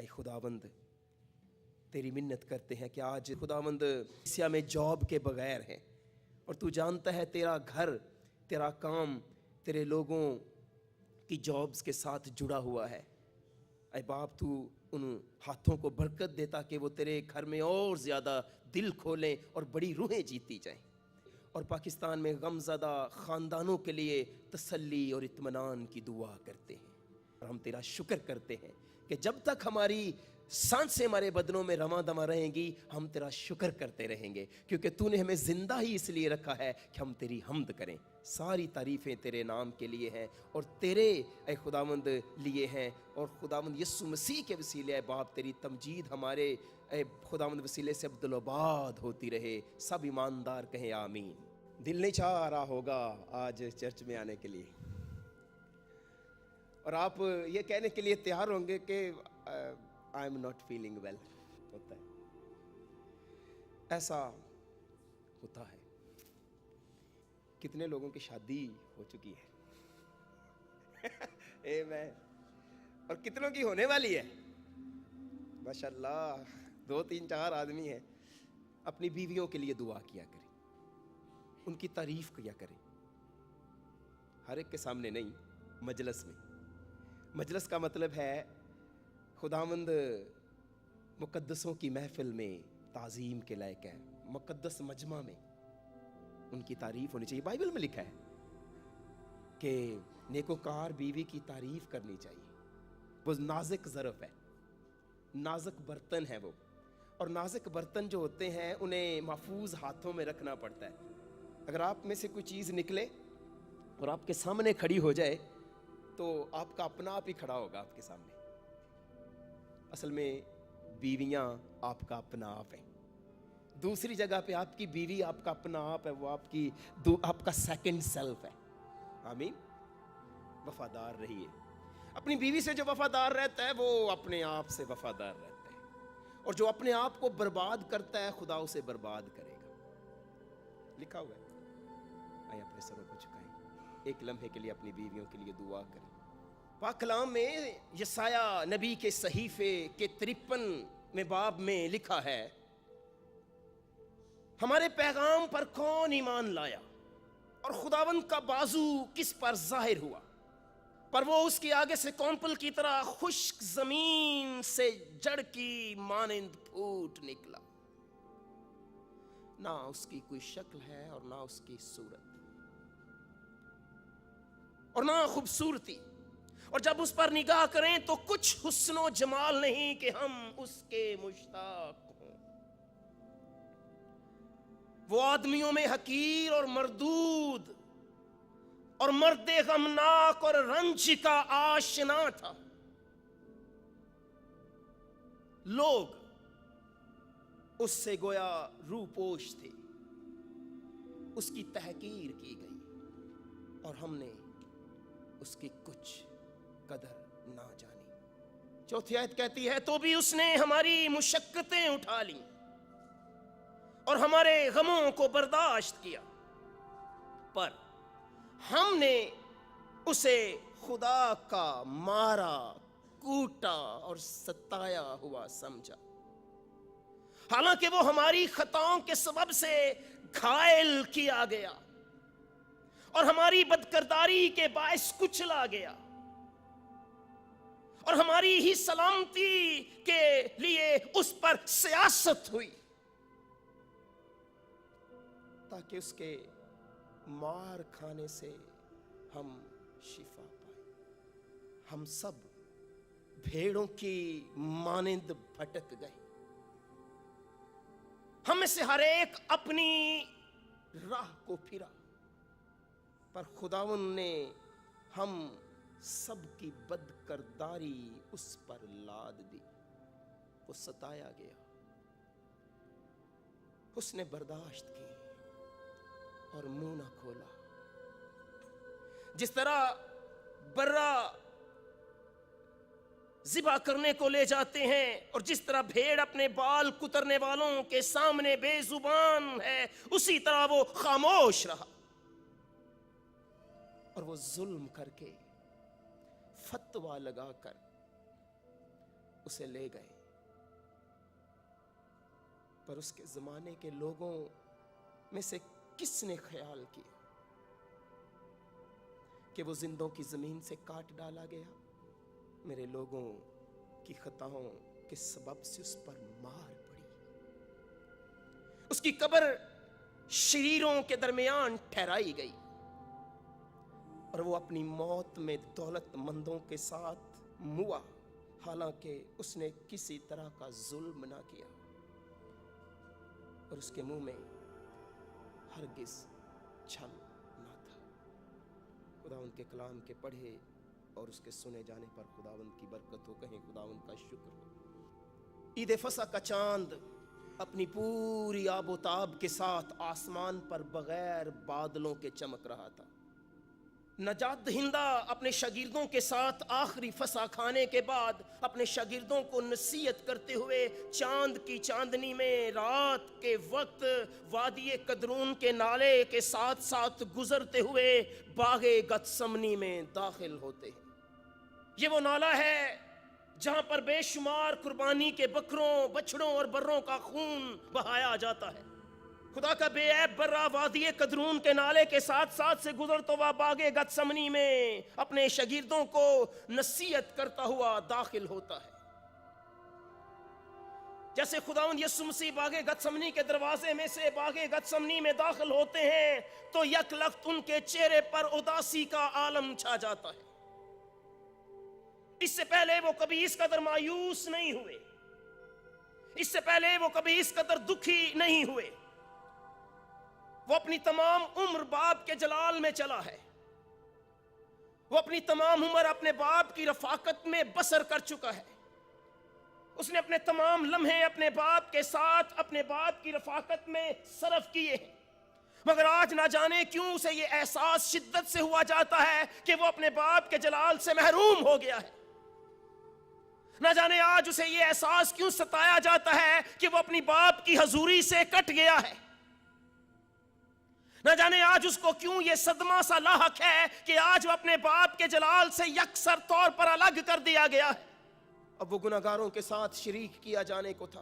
اے خداوند تیری منت کرتے ہیں کہ آج خداوند اسیا میں جاب کے بغیر ہیں، اور تو جانتا ہے تیرا گھر، تیرا کام تیرے لوگوں کی جابز کے ساتھ جڑا ہوا ہے۔ اے باپ تو ان ہاتھوں کو برکت دے تاکہ وہ تیرے گھر میں اور زیادہ دل کھولیں اور بڑی روحیں جیتی جائیں، اور پاکستان میں غم زدہ خاندانوں کے لیے تسلی اور اطمینان کی دعا کرتے ہیں۔ اور ہم تیرا شکر کرتے ہیں کہ جب تک ہماری سانسیں ہمارے بدنوں میں رواں دواں رہیں گی ہم تیرا شکر کرتے رہیں گے، کیونکہ تو نے ہمیں زندہ ہی اس لیے رکھا ہے کہ ہم تیری حمد کریں۔ ساری تعریفیں تیرے نام کے لیے ہیں اور تیرے اے خداوند لیے ہیں، اور خداوند یسوع مسیح کے وسیلے اے باپ تیری تمجید ہمارے اے خداوند وسیلے سے عبدالآباد ہوتی رہے۔ سب ایماندار کہیں آمین۔ دل نہیں چاہ رہا ہوگا آج چرچ میں آنے کے لیے، اور آپ یہ کہنے کے لیے تیار ہوں گے کہ I am not feeling well، ہوتا ہے، ایسا ہوتا ہے۔ کتنے لوگوں کی شادی ہو چکی ہے آمین، اور کتنوں کی ہونے والی ہے، ماشاءاللہ 2 3 4 آدمی ہیں۔ اپنی بیویوں کے لیے دعا کیا کریں، ان کی تعریف کیا کریں، ہر ایک کے سامنے نہیں، مجلس میں۔ مجلس کا مطلب ہے خداوند مقدسوں کی محفل میں تعظیم کے لائق ہے، مقدس مجمع میں ان کی تعریف ہونی چاہیے۔ بائبل میں لکھا ہے کہ نیکوکار بیوی کی تعریف کرنی چاہیے۔ وہ نازک ظرف ہے، نازک برتن ہے وہ، اور نازک برتن جو ہوتے ہیں انہیں محفوظ ہاتھوں میں رکھنا پڑتا ہے۔ اگر آپ میں سے کوئی چیز نکلے اور آپ کے سامنے کھڑی ہو جائے تو آپ کا اپنا آپ ہی کھڑا ہوگا آپ کے سامنے۔ اصل میں بیویاں آپ کا اپنا آپ ہیں، دوسری جگہ پہ آپ کی بیوی آپ کا اپنا آپ ہے، وہ آپ کا سیکنڈ سیلف ہے۔ آمین۔ وفادار رہیے، اپنی بیوی سے جو وفادار رہتا ہے وہ اپنے آپ سے وفادار رہتا ہے، اور جو اپنے آپ کو برباد کرتا ہے خدا اسے برباد کرے گا، لکھا ہوا ہے۔ آئے اپنے سروں کو جھکائیں، ایک لمحے کے لیے اپنی بیویوں کے لیے دعا کریں۔ پاک کلام میں یسایہ نبی کے صحیفے کے 53 باب میں لکھا ہے، ہمارے پیغام پر کون ایمان لایا اور خداوند کا بازو کس پر ظاہر ہوا، پر وہ اس کے آگے سے کونپل کی طرح خشک زمین سے جڑ کی مانند پھوٹ نکلا، نہ اس کی کوئی شکل ہے اور نہ اس کی صورت اور نہ خوبصورتی، اور جب اس پر نگاہ کریں تو کچھ حسن و جمال نہیں کہ ہم اس کے مشتاق ہوں۔ وہ آدمیوں میں حقیر اور مردود اور مرد غمناک اور رنج کا آشنا تھا، لوگ اس سے گویا روپوش تھے، اس کی تحقیر کی گئی اور ہم نے اس کی کچھ قدر نہ جانی۔ چوتھی آیت کہتی ہے تو بھی اس نے ہماری مشقتیں اٹھا لیں اور ہمارے غموں کو برداشت کیا، پر ہم نے اسے خدا کا مارا کوٹا اور ستایا ہوا سمجھا، حالانکہ وہ ہماری خطاؤں کے سبب سے گھائل کیا گیا اور ہماری بدکرداری کے باعث کچلا گیا، اور ہماری ہی سلامتی کے لیے اس پر سیاست ہوئی تاکہ اس کے مار کھانے سے ہم شفا پائیں۔ ہم سب بھیڑوں کی مانند بھٹک گئے، ہم میں سے ہر ایک اپنی راہ کو پھرا، پر خداوند نے ہم سب کی بدکرداری اس پر لاد دی، وہ ستایا گیا، اس نے برداشت کی اور منہ نہ کھولا۔ جس طرح برا ذبح کرنے کو لے جاتے ہیں اور جس طرح بھیڑ اپنے بال کترنے والوں کے سامنے بے زبان ہے، اسی طرح وہ خاموش رہا اور وہ ظلم کر کے فتویٰ لگا کر اسے لے گئے، پر اس کے زمانے کے لوگوں میں سے کس نے خیال کیا کہ وہ زندوں کی زمین سے کاٹ ڈالا گیا؟ میرے لوگوں کی خطاؤں کے سبب سے اس پر مار پڑی، اس کی قبر شریروں کے درمیان ٹھہرائی گئی، اور وہ اپنی موت میں دولت مندوں کے ساتھ موا، حالانکہ اس نے کسی طرح کا ظلم نہ کیا، اور اس کے منہ میں ہرگز چھل نہ تھا۔ خدا ان کے کلام کے پڑھے اور اس کے سنے جانے پر خداوند کی برکت ہو، کہیں خداوند کا شکر ہو۔ عید فصح کا چاند اپنی پوری آب و تاب کے ساتھ آسمان پر بغیر بادلوں کے چمک رہا تھا۔ نجات دہندہ اپنے شاگردوں کے ساتھ آخری فصح کھانے کے بعد اپنے شاگردوں کو نصیحت کرتے ہوئے چاند کی چاندنی میں رات کے وقت وادی قدرون کے نالے کے ساتھ ساتھ گزرتے ہوئے باغ گتسمنی میں داخل ہوتے ہیں۔ یہ وہ نالہ ہے جہاں پر بے شمار قربانی کے بکروں، بچڑوں اور بروں کا خون بہایا جاتا ہے۔ خدا کا بے عیب برہ وادی قدرون کے نالے کے ساتھ ساتھ سے گزرتا ہوا باغ گتسمنی میں اپنے شاگردوں کو نصیحت کرتا ہوا داخل ہوتا ہے۔ جیسے خداوند یسوع مسیح باغ گتسمنی کے دروازے میں سے باغ گتسمنی میں داخل ہوتے ہیں تو یک لخت ان کے چہرے پر اداسی کا عالم چھا جاتا ہے۔ اس سے پہلے وہ کبھی اس قدر مایوس نہیں ہوئے، اس سے پہلے وہ کبھی اس قدر دکھی نہیں ہوئے۔ وہ اپنی تمام عمر باپ کے جلال میں چلا ہے، وہ اپنی تمام عمر اپنے باپ کی رفاقت میں بسر کر چکا ہے، اس نے اپنے تمام لمحے اپنے باپ کے ساتھ اپنے باپ کی رفاقت میں صرف کیے ہیں، مگر آج نہ جانے کیوں اسے یہ احساس شدت سے ہوا جاتا ہے کہ وہ اپنے باپ کے جلال سے محروم ہو گیا ہے۔ نہ جانے آج اسے یہ احساس کیوں ستایا جاتا ہے کہ وہ اپنی باپ کی حضوری سے کٹ گیا ہے۔ نہ جانے آج اس کو کیوں یہ صدمہ سا لاحق ہے کہ آج وہ اپنے باپ کے جلال سے یکسر طور پر الگ کر دیا گیا ہے۔ اب وہ گناہگاروں کے ساتھ شریک کیا جانے کو تھا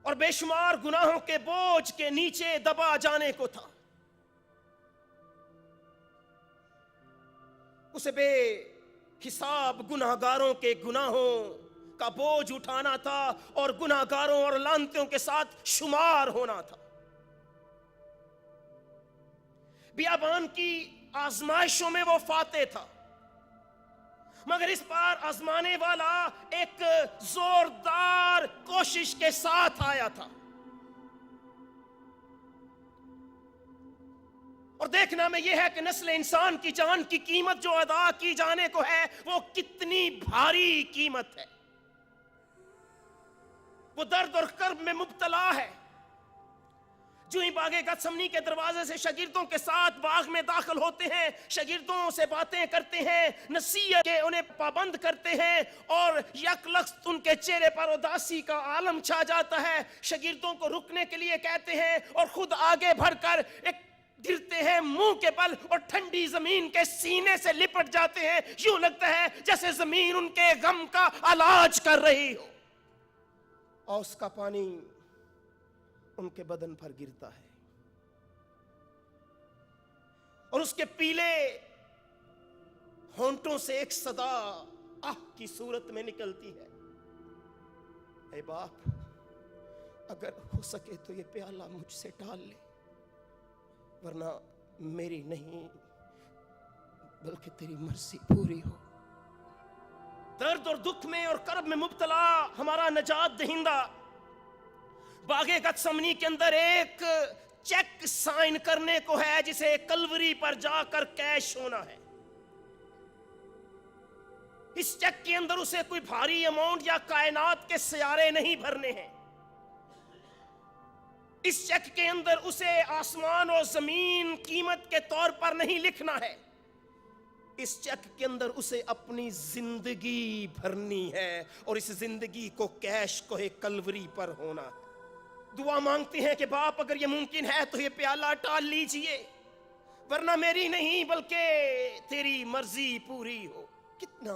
اور بے شمار گناہوں کے بوجھ کے نیچے دبا جانے کو تھا۔ اسے بے حساب گناہگاروں کے گناہوں کا بوجھ اٹھانا تھا اور گناہگاروں اور لعنتیوں کے ساتھ شمار ہونا تھا۔ بیابان کی آزمائشوں میں وہ فاتح تھا، مگر اس بار آزمانے والا ایک زوردار کوشش کے ساتھ آیا تھا، اور دیکھنا میں یہ ہے کہ نسل انسان کی جان کی قیمت جو ادا کی جانے کو ہے وہ کتنی بھاری قیمت ہے۔ وہ درد اور کرب میں مبتلا ہے۔ جو ہی باغ گتسمنی کے دروازے سے شاگردوں کے ساتھ باغ میں داخل ہوتے ہیں، شاگردوں سے باتیں کرتے ہیں، نصیحت کے انہیں پابند کرتے ہیں، اور یک لخت ان کے چہرے پر اداسی کا عالم چھا جاتا ہے۔ شاگردوں کو رکنے کے لیے کہتے ہیں اور خود آگے بڑھ کر ایک گرتے ہیں منہ کے بل اور ٹھنڈی زمین کے سینے سے لپٹ جاتے ہیں۔ یوں لگتا ہے جیسے زمین ان کے غم کا علاج کر رہی ہو، اور اس کا پانی ان کے بدن پر گرتا ہے اور اس کے پیلے ہونٹوں سے ایک صدا آہ کی صورت میں نکلتی ہے، اے باپ، اگر ہو سکے تو یہ پیالہ مجھ سے ڈال لے، ورنہ میری نہیں بلکہ تیری مرضی پوری ہو۔ درد اور دکھ میں اور کرب میں مبتلا ہمارا نجات دہندہ باغ گتسمنی کے اندر ایک چیک سائن کرنے کو ہے جسے کلوری پر جا کر کیش ہونا ہے۔ اس چیک کے اندر اسے کوئی بھاری اماؤنٹ یا کائنات کے سیارے نہیں بھرنے ہیں، اس چیک کے اندر اسے آسمان اور زمین قیمت کے طور پر نہیں لکھنا ہے، اس چیک کے اندر اسے اپنی زندگی بھرنی ہے، اور اس زندگی کو کیش کو کلوری پر ہونا ہے۔ دعا مانگتے ہیں کہ باپ اگر یہ ممکن ہے تو یہ پیالہ ٹال لیجئے، ورنہ میری نہیں بلکہ تیری مرضی پوری ہو۔ کتنا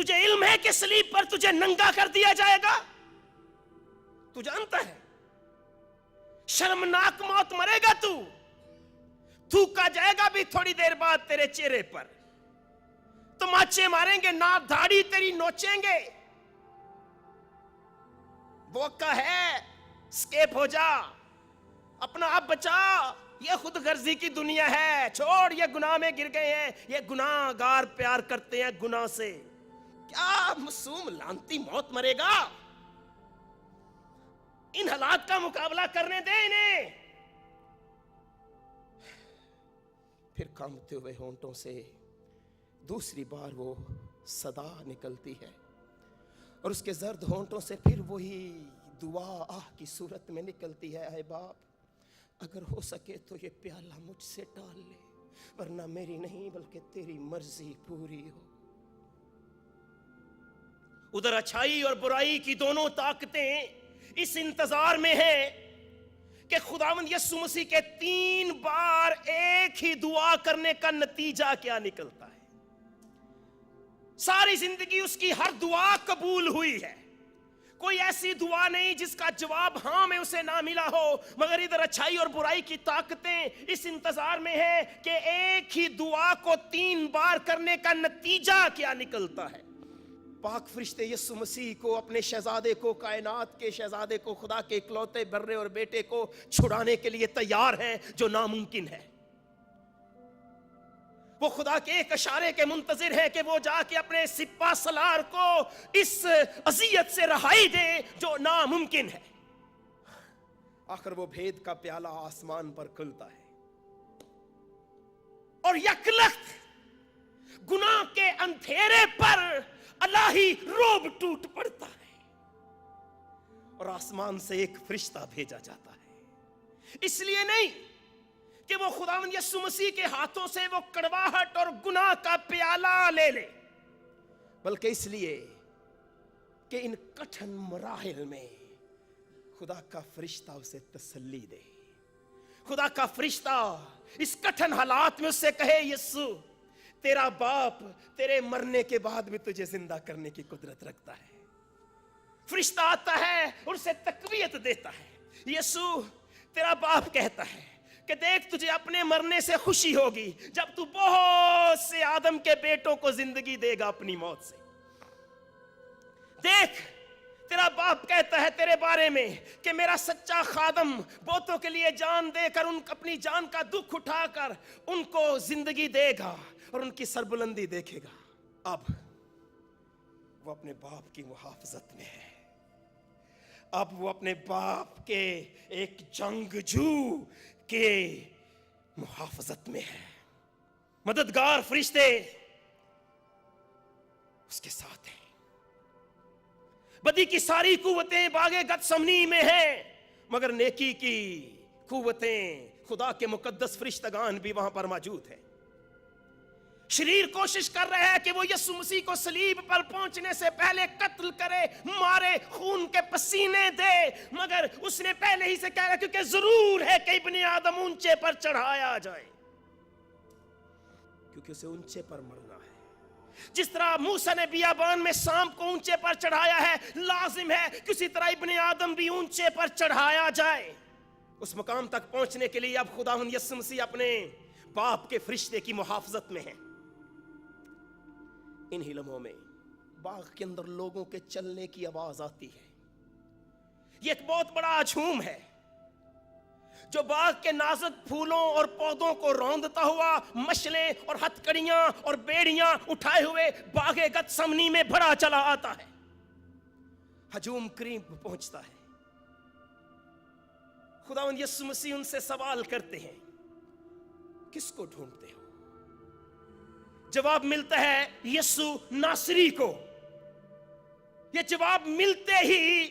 تجھے علم ہے کہ صلیب پر تجھے ننگا کر دیا جائے گا؟ تو جانتا ہے شرمناک موت مرے گا، تو تھوکا جائے گا بھی تھوڑی دیر بعد تیرے چہرے پر، تماچے ماریں گے، ناک دھاڑی تیری نوچیں گے۔ موقع ہے، اسکیپ ہو جا، اپنا آپ بچا۔ یہ خود غرضی کی دنیا ہے، چھوڑ، یہ گناہ میں گر گئے ہیں، یہ گناہ گار پیار کرتے ہیں گناہ سے۔ کیا معصوم لعنتی موت مرے گا؟ ان حالات کا مقابلہ کرنے دے انہیں۔ پھر کانپتے ہوئے ہونٹوں سے دوسری بار وہ صدا نکلتی ہے، اور اس کے زرد ہونٹوں سے پھر وہی دعا آہ کی صورت میں نکلتی ہے، اے باپ اگر ہو سکے تو یہ پیالہ مجھ سے ٹال لے، ورنہ میری نہیں بلکہ تیری مرضی پوری ہو۔ ادھر اچھائی اور برائی کی دونوں طاقتیں اس انتظار میں ہیں کہ خداوند یسوع مسیح کے 3 بار ایک ہی دعا کرنے کا نتیجہ کیا نکلتا ہے۔ ساری زندگی اس کی ہر دعا قبول ہوئی ہے، کوئی ایسی دعا نہیں جس کا جواب ہاں میں اسے نہ ملا ہو، مگر ادھر اچھائی اور برائی کی طاقتیں اس انتظار میں ہیں کہ ایک ہی دعا کو 3 بار کرنے کا نتیجہ کیا نکلتا ہے۔ پاک فرشتے یسوع مسیح کو، اپنے شہزادے کو، کائنات کے شہزادے کو، خدا کے اکلوتے برے اور بیٹے کو چھڑانے کے لیے تیار ہیں، جو ناممکن ہے۔ وہ خدا کے ایک اشارے کے منتظر ہیں کہ وہ جا کے اپنے سپہ سالار کو اس اذیت سے رہائی دے جو ناممکن ہے۔ آخر وہ بھید کا پیالہ آسمان پر کھلتا ہے، اور یکلخت گناہ کے اندھیرے پر الہی روب ٹوٹ پڑتا ہے، اور آسمان سے ایک فرشتہ بھیجا جاتا ہے۔ اس لیے نہیں کہ وہ خداوند یسوع مسیح کے ہاتھوں سے وہ کڑواہٹ اور گناہ کا پیالہ لے لے، بلکہ اس لیے کہ ان کٹھن مراحل میں خدا کا فرشتہ اسے تسلی دے۔ خدا کا فرشتہ اس کٹھن حالات میں اس سے کہے، یسوع تیرا باپ تیرے مرنے کے بعد بھی تجھے زندہ کرنے کی قدرت رکھتا ہے۔ فرشتہ آتا ہے اور اسے تقویت دیتا ہے۔ یسوع تیرا باپ کہتا ہے کہ دیکھ تجھے اپنے مرنے سے خوشی ہوگی جب تو بہت سے آدم کے بیٹوں کو زندگی دے گا اپنی موت سے۔ دیکھ تیرا باپ کہتا ہے تیرے بارے میں کہ میرا سچا خادم بہتوں کے لیے جان دے کر، اپنی جان کا دکھ اٹھا کر ان کو زندگی دے گا اور ان کی سربلندی دیکھے گا۔ اب وہ اپنے باپ کی محافظت میں ہے، اب وہ اپنے باپ کے ایک جنگجو کے محافظت میں ہے۔ مددگار فرشتے اس کے ساتھ ہیں۔ بدی کی ساری قوتیں باغ گتسمنی میں ہیں، مگر نیکی کی قوتیں، خدا کے مقدس فرشتگان بھی وہاں پر موجود ہیں۔ شریر کوشش کر رہا ہے کہ وہ یسوع مسیح کو صلیب پر پہنچنے سے پہلے قتل کرے، مارے، خون کے پسینے دے، مگر اس نے پہلے ہی سے کہا کیونکہ ضرور ہے کہ ابن آدم اونچے پر چڑھایا جائے، کیونکہ اسے اونچے پر مرنا ہے۔ جس طرح موسیٰ نے بیابان میں سانپ کو اونچے پر چڑھایا ہے، لازم ہے کہ اسی طرح ابن آدم بھی اونچے پر چڑھایا جائے۔ اس مقام تک پہنچنے کے لیے اب خداوند یسوع مسیح اپنے باپ کے فرشتے کی محافظت میں ہیں۔ ان ہی لمحوں میں باغ کے اندر لوگوں کے چلنے کی آواز آتی ہے۔ یہ ایک بہت بڑا ہجوم ہے جو باغ کے نازک پھولوں اور پودوں کو روندتا ہوا مشلیں اور ہتکڑیاں اور بیڑیاں اٹھائے ہوئے باغ گتسمنی میں بڑھا چلا آتا ہے۔ ہجوم قریب پہنچتا ہے۔ خداوند یسوع مسیح ان سے سوال کرتے ہیں، کس کو ڈھونڈتے ہو؟ جواب ملتا ہے یسوع ناصری کو۔ یہ جواب ملتے ہی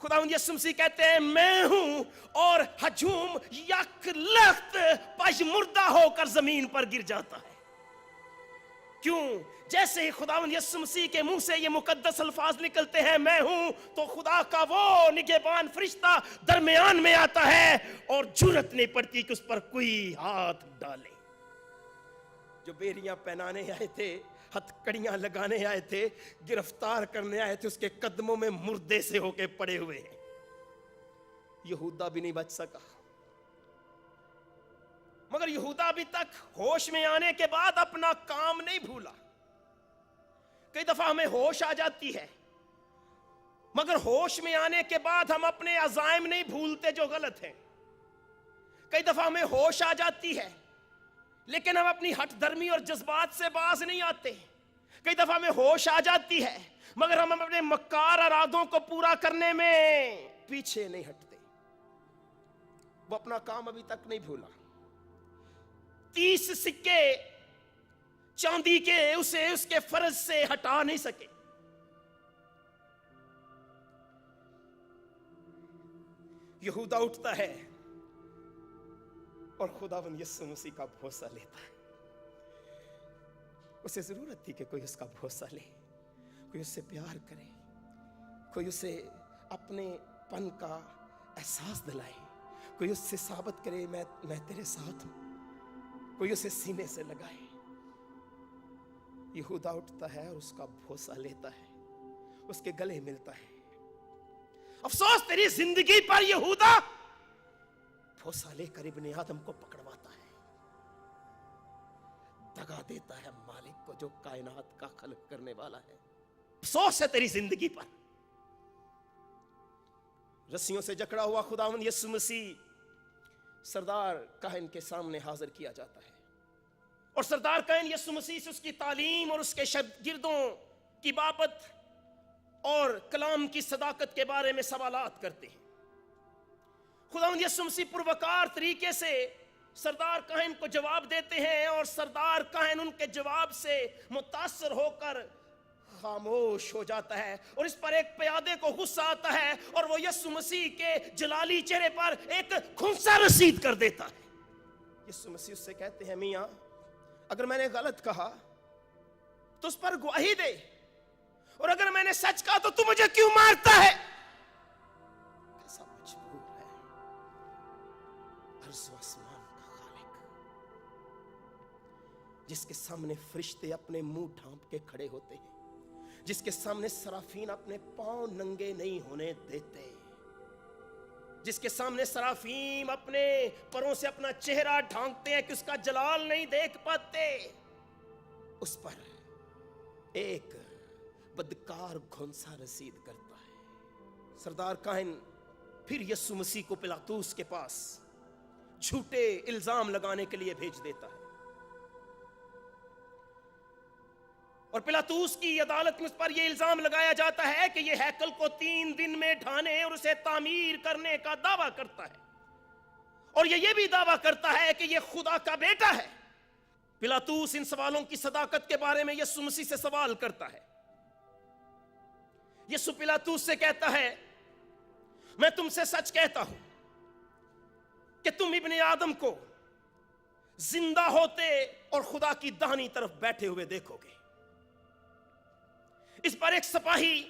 خداوند یسوع مسیح کہتے ہیں میں ہوں، اور ہجوم یک لخت پژمردہ ہو کر زمین پر گر جاتا ہے۔ کیوں؟ جیسے ہی خداوند یسوع مسیح کے منہ سے یہ مقدس الفاظ نکلتے ہیں میں ہوں، تو خدا کا وہ نگہبان فرشتہ درمیان میں آتا ہے اور جرأت نہیں پڑتی کہ اس پر کوئی ہاتھ ڈالے۔ جو بیریاں پہنانے آئے تھے ہتکڑیاں لگانے آئے تھے, گرفتار کرنے آئے تھے, اس کے قدموں میں مردے سے ہو کے پڑے ہوئے ہیں. یہودا بھی نہیں بچ سکا. مگر یہودا ابھی تک ہوش میں آنے کے بعد اپنا کام نہیں بھولا. کئی دفعہ ہمیں ہوش آ جاتی ہے, مگر ہوش میں آنے کے بعد ہم اپنے عزائم نہیں بھولتے جو غلط ہیں. کئی دفعہ ہمیں ہوش آ جاتی ہے, لیکن ہم اپنی ہٹ دھرمی اور جذبات سے باز نہیں آتے. کئی دفعہ ہمیں ہوش آ جاتی ہے, مگر ہم اپنے مکار ارادوں کو پورا کرنے میں پیچھے نہیں ہٹتے. وہ اپنا کام ابھی تک نہیں بھولا. 30 سکے چاندی کے اسے اس کے فرض سے ہٹا نہیں سکے. یہودا اٹھتا ہے اور خداوند یسوع مسیح کا بھروسہ لیتا ہے. اسے ضرورت تھی کہ کوئی اس کا بھروسہ لے, کوئی اس سے پیار کرے, کوئی اسے اپنے پن کا احساس دلائے, کوئی اس سے ثابت کرے میں تیرے ساتھ ہوں, کوئی اسے سینے سے لگائے. یہودا اٹھتا ہے اور اس کا بھروسہ لیتا ہے, اس کے گلے ملتا ہے. افسوس تیری زندگی پر یہودا, بھروسہ لے کر ابن آدم کو پکڑواتا ہے, دگا دیتا ہے مالک کو جو کائنات کا خلق کرنے والا ہے. افسوس ہے تیری زندگی پر. رسیوں سے جکڑا ہوا خداوند یسوع مسیح سردار کاہن کے سامنے حاضر کیا جاتا ہے, اور سردار کاہن یسوع مسیح سے اس کی تعلیم اور اس کے شاگردوں کی بابت اور کلام کی صداقت کے بارے میں سوالات کرتے ہیں. خداوند یسوع مسیح پروکار طریقے سے سردار کاہن کو جواب دیتے ہیں, اور سردار کاہن ان کے جواب سے متاثر ہو کر خاموش ہو جاتا ہے. اور اس پر ایک پیادے کو غصہ آتا ہے, اور وہ یسوع مسیح کے جلالی چہرے پر ایک کھنسا رسید کر دیتا ہے. یسوع مسیح اس سے کہتے ہیں, میاں اگر میں نے غلط کہا تو اس پر گواہی دے, اور اگر میں نے سچ کہا تو مجھے کیوں مارتا ہے؟ کیسا مجبور ہے عرض و آسمان کا خالق, جس کے سامنے فرشتے اپنے منہ ڈھانپ کے کھڑے ہوتے ہیں, جس کے سامنے سرافین اپنے پاؤں ننگے نہیں ہونے دیتے, جس کے سامنے سرافیم اپنے پروں سے اپنا چہرہ ڈھانکتے ہیں کہ اس کا جلال نہیں دیکھ پاتے, اس پر ایک بدکار گھونسا رسید کرتا ہے. سردار کاہن پھر یسوع مسیح کو پلاطوس کے پاس جھوٹے الزام لگانے کے لیے بھیج دیتا ہے, اور پلاطوس کی عدالت میں اس پر یہ الزام لگایا جاتا ہے کہ یہ ہیکل کو 3 دن میں ڈھانے اور اسے تعمیر کرنے کا دعویٰ کرتا ہے, اور یہ بھی دعویٰ کرتا ہے کہ یہ خدا کا بیٹا ہے. پلاطوس ان سوالوں کی صداقت کے بارے میں یسوع مسیح سے سوال کرتا ہے. یسوع پلاطوس سے کہتا ہے, میں تم سے سچ کہتا ہوں کہ تم ابن آدم کو زندہ ہوتے اور خدا کی داہنی طرف بیٹھے ہوئے دیکھو گے. اس پر ایک سپاہی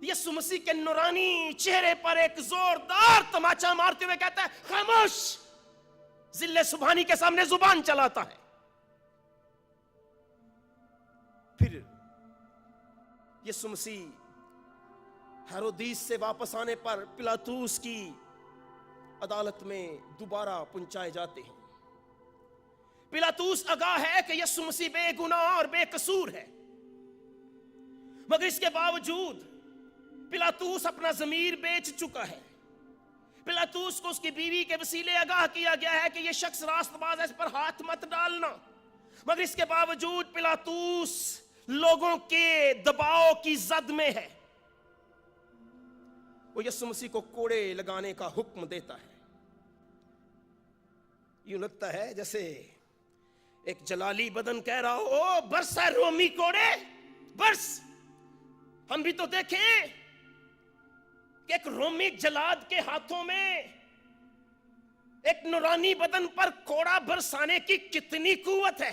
یسوع مسیح کے نورانی چہرے پر ایک زوردار تماچا مارتے ہوئے کہتا ہے, خاموش. ذل سبحانی کے سامنے زبان چلاتا ہے. پھر یسوع مسیح ہیرودیس سے واپس آنے پر پلاطوس کی عدالت میں دوبارہ پہنچائے جاتے ہیں. پلاطوس آگاہ ہے کہ یسوع مسیح بے گناہ اور بے قصور ہے, مگر اس کے باوجود پلاطوس اپنا ضمیر بیچ چکا ہے. پلاطوس کو اس کی بیوی کے وسیلے آگاہ کیا گیا ہے کہ یہ شخص راست باز ہے, اس پر ہاتھ مت ڈالنا, مگر اس کے باوجود پلاطوس لوگوں کے دباؤ کی زد میں ہے. وہ یسوع مسیح کو کوڑے لگانے کا حکم دیتا ہے. یوں لگتا ہے جیسے ایک جلالی بدن کہہ رہا ہو, برس ہے رومی کوڑے برس. ہم بھی تو دیکھیں کہ ایک رومی جلاد کے ہاتھوں میں ایک نورانی بدن پر کوڑا برسانے کی کتنی قوت ہے.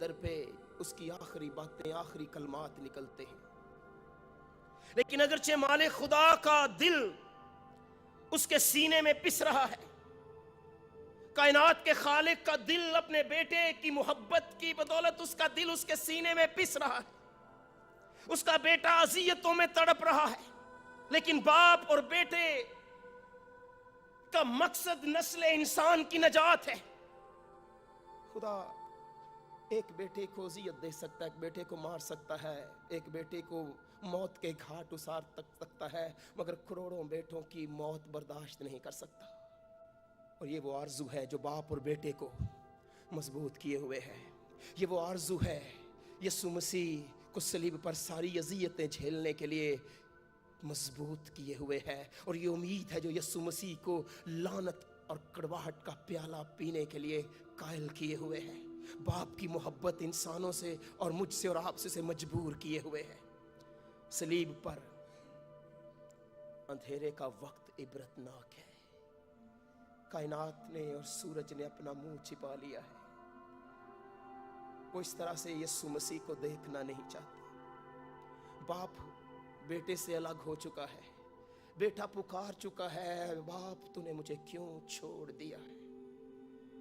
در پہ اس کی آخری باتیں، آخری کلمات نکلتے ہیں. لیکن اگرچہ مالک خدا کا دل اس کے سینے میں پس رہا ہے، کائنات کے خالق کا دل اپنے بیٹے کی محبت کی بدولت اس کا دل اس کے سینے میں پس رہا ہے، اس کا بیٹا اذیتوں میں تڑپ رہا ہے، لیکن باپ اور بیٹے کا مقصد نسل انسان کی نجات ہے. خدا ایک بیٹے کو اذیت دے سکتا ہے، ایک بیٹے کو مار سکتا ہے، ایک بیٹے کو موت کے گھاٹ اتار سکتا ہے، مگر کروڑوں بیٹوں کی موت برداشت نہیں کر سکتا. اور یہ وہ آرزو ہے جو باپ اور بیٹے کو مضبوط کیے ہوئے ہے. یہ وہ آرزو ہے یسوع مسیح کو صلیب پر ساری اذیتیں جھیلنے کے لیے مضبوط کیے ہوئے ہے. اور یہ امید ہے جو یسوع مسیح کو لعنت اور کڑواہٹ کا پیالہ پینے کے لیے قائل کیے ہوئے ہے. باپ کی محبت انسانوں سے اور مجھ سے اور آپ سے مجبور کیے ہوئے ہے. صلیب پر اندھیرے کا وقت عبرتناک ہے. کائنات نے اور سورج نے اپنا منہ چھپا لیا ہے. وہ اس طرح سے یسوع مسیح کو دیکھنا نہیں چاہتے. باپ بیٹے سے الگ ہو چکا ہے، بیٹا پکار چکا ہے، باپ تو نے مجھے کیوں چھوڑ دیا ہے.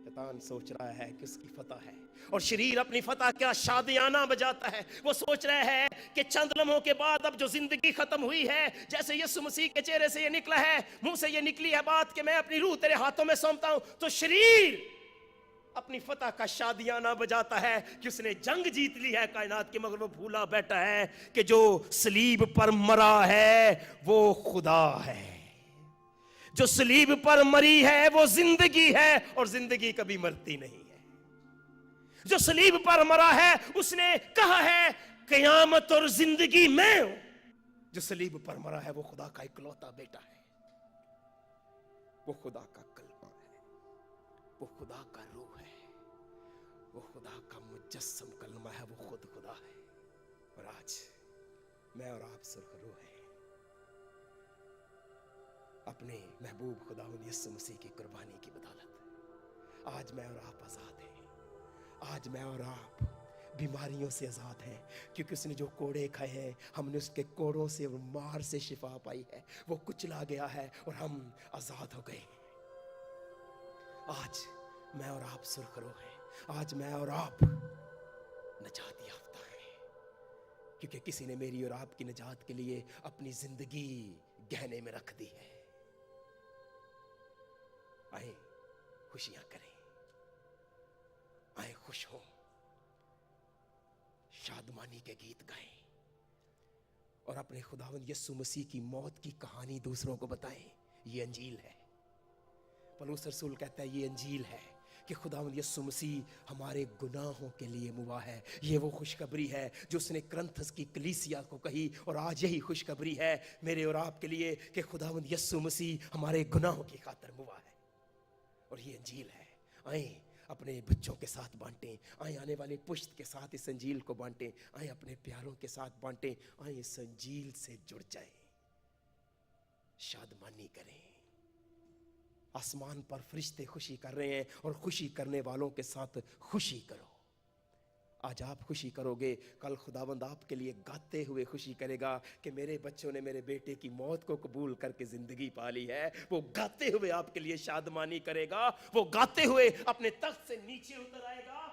شیطان سوچ رہا ہے کہ اس کی فتح ہے، اور شریر اپنی فتح کا شادیانہ بجاتا ہے. وہ سوچ رہا ہے کہ چند لمحوں کے بعد اب جو زندگی ختم ہوئی ہے، جیسے یسوع مسیح کے چہرے سے یہ نکلا ہے، منہ سے یہ نکلی ہے بات کہ میں اپنی روح تیرے ہاتھوں میں سونپتا ہوں، تو شریر اپنی فتح کا شادیانہ بجاتا ہے کہ اس نے جنگ جیت لی ہے کائنات کی. مگر وہ بھولا بیٹھا ہے کہ جو صلیب پر مرا ہے وہ خدا ہے. جو صلیب پر مری ہے وہ زندگی ہے، اور زندگی کبھی مرتی نہیں ہے. جو صلیب پر مرا ہے اس نے کہا ہے قیامت اور زندگی میں ہوں. جو صلیب پر مرا ہے وہ خدا کا اکلوتا بیٹا ہے، وہ خدا کا کلمہ ہے، وہ خدا کا روح ہے، وہ خدا کا مجسم کلمہ ہے، وہ خود خدا ہے. اور آج میں اور آپ سرخرو ہیں اپنے محبوب خداوند یسوع مسیح کی قربانی کی بدولت. آج میں اور آپ آزاد ہیں. آج میں اور آپ بیماریوں سے آزاد ہیں، کیونکہ اس نے جو کوڑے کھائے ہیں ہم نے اس کے کوڑوں سے اور مار سے شفا پائی ہے. وہ کچلا گیا ہے اور ہم آزاد ہو گئے. آج میں اور آپ سرخرو ہیں. آج میں اور آپ نجات یافتہ ہیں، کیونکہ کسی نے میری اور آپ کی نجات کے لیے اپنی زندگی گہنے میں رکھ دی ہے. آئیں خوشیاں کریں، آئیں خوش ہوں، شادمانی کے گیت گائیں، اور اپنے خداوند یسوع مسیح کی موت کی کہانی دوسروں کو بتائیں. یہ انجیل ہے. پولس رسول کہتا ہے یہ انجیل ہے کہ خداوند یسوع مسیح ہمارے گناہوں کے لیے موا ہے. یہ وہ خوشخبری ہے جو اس نے کرنتھس کی کلیسیا کو کہی، اور آج یہی خوشخبری ہے میرے اور آپ کے لیے کہ خداوند یسوع مسیح ہمارے گناہوں کی خاطر موا ہے. اور یہ انجیل ہے. آئیں اپنے بچوں کے ساتھ بانٹیں، آئیں آنے والے پشت کے ساتھ اس انجیل کو بانٹیں، آئیں اپنے پیاروں کے ساتھ بانٹیں، آئیں اس انجیل سے جڑ جائیں، شادمانی کریں. آسمان پر فرشتے خوشی کر رہے ہیں، اور خوشی کرنے والوں کے ساتھ خوشی کرو. آج آپ خوشی کرو گے، کل خداوند آپ کے لیے گاتے ہوئے خوشی کرے گا کہ میرے بچوں نے میرے بیٹے کی موت کو قبول کر کے زندگی پالی ہے. وہ گاتے ہوئے آپ کے لیے شادمانی کرے گا، وہ گاتے ہوئے اپنے تخت سے نیچے اتر آئے گا